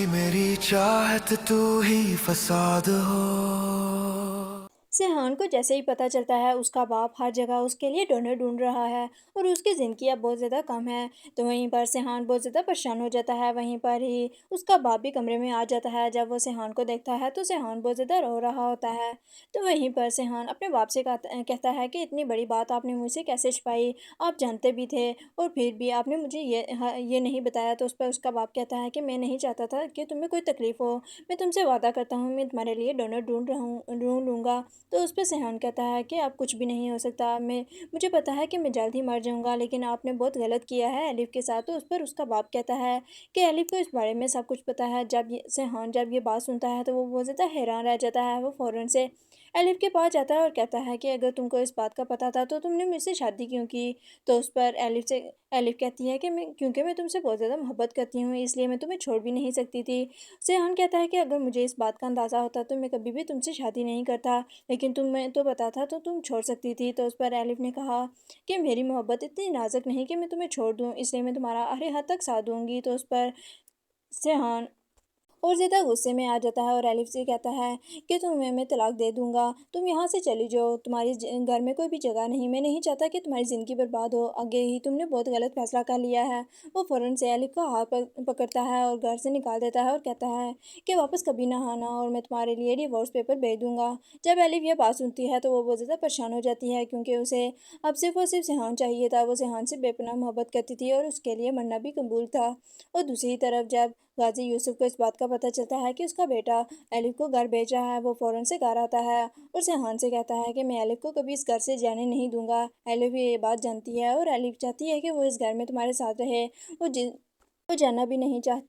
मेरी चाहत तू ही फसाद हो। सेहान को जैसे ही पता चलता है उसका बाप हर जगह उसके लिए डोनर ढूंढ रहा है और उसकी ज़िंदगी अब बहुत ज़्यादा कम है, तो वहीं पर सेहान बहुत ज़्यादा परेशान हो जाता है। वहीं पर ही उसका बाप भी कमरे में आ जाता है। जब वो सेहान को देखता है तो सेहान बहुत ज़्यादा रो रहा होता है। तो वहीं पर सेहान अपने बाप से कहता है कि इतनी बड़ी बात आपने मुझसे कैसे छिपाई, आप जानते भी थे और फिर भी आपने मुझे ये नहीं बताया। तो उस पर उसका बाप कहता है कि मैं नहीं चाहता था कि तुम्हें कोई तकलीफ़ हो, मैं तुमसे वादा करता हूँ मैं तुम्हारे लिए डोनर ढूंढ लूँगा। तो उस पे सेहान कहता है कि अब कुछ भी नहीं हो सकता, मैं मुझे पता है कि मैं जल्द ही मर जाऊँगा, लेकिन आपने बहुत गलत किया है एलिफ के साथ। तो उस पर उसका बाप कहता है कि एलिफ को इस बारे में सब कुछ पता है। जब ये सेहान जब ये बात सुनता है तो वो बहुत ज़्यादा हैरान रह जाता है। वो फ़ौरन से एलिफ के पास जाता है और कहता है कि अगर तुमको इस बात का पता था तो तुमने मुझसे शादी क्यों की। तो उस पर एलिफ कहती है कि मैं तुमसे बहुत ज़्यादा मोहब्बत करती हूँ, इसलिए मैं तुम्हें छोड़ भी नहीं सकती थी। सेहान कहता है कि अगर मुझे इस बात का अंदाज़ा होता तो मैं कभी भी तुमसे शादी नहीं करता, लेकिन तुम्हें तो पता था तो तुम छोड़ सकती थी। तो उस पर एलिफ ने कहा कि मेरी मोहब्बत इतनी नाजुक नहीं कि मैं तुम्हें छोड़ दूँ, इसलिए मैं तुम्हारा हर हद तक साथ दूँगी। तो उस पर सेहान और ज़्यादा गुस्से में आ जाता है और एलिफ से कहता है कि तुम्हें मैं तलाक दे दूँगा, तुम यहाँ से चली जाओ, तुम्हारी घर में कोई भी जगह नहीं, मैं नहीं चाहता कि तुम्हारी ज़िंदगी बर्बाद हो, आगे ही तुमने बहुत गलत फैसला कर लिया है। वो फ़ौरन से एलिफ का हाथ पकड़ता है और घर से निकाल देता है और कहता है कि वापस कभी ना आना और मैं तुम्हारे लिए डिवोर्स पेपर भेज दूँगा। जब एलिफ ये बात सुनती है तो वो बहुत ज़्यादा परेशान हो जाती है, क्योंकि उसे अब सिर्फ और सिर्फ सेहान चाहिए था। वो सेहान से बेपनाह मोहब्बत करती थी और उसके लिए मरना भी कबूल था। और दूसरी तरफ जब गाजी यूसुफ को इस बात का पता चलता है कि उसका बेटा एलिफ को घर भेज रहा है, वो फ़ौरन से घर आता है और सेहान से कहता है कि मैं एलिफ को कभी इस घर से जाने नहीं दूंगा। एलिफ ये बात जानती है और एलिफ चाहती है कि वो इस घर में तुम्हारे साथ रहे। वो जाना भी नहीं चाहती।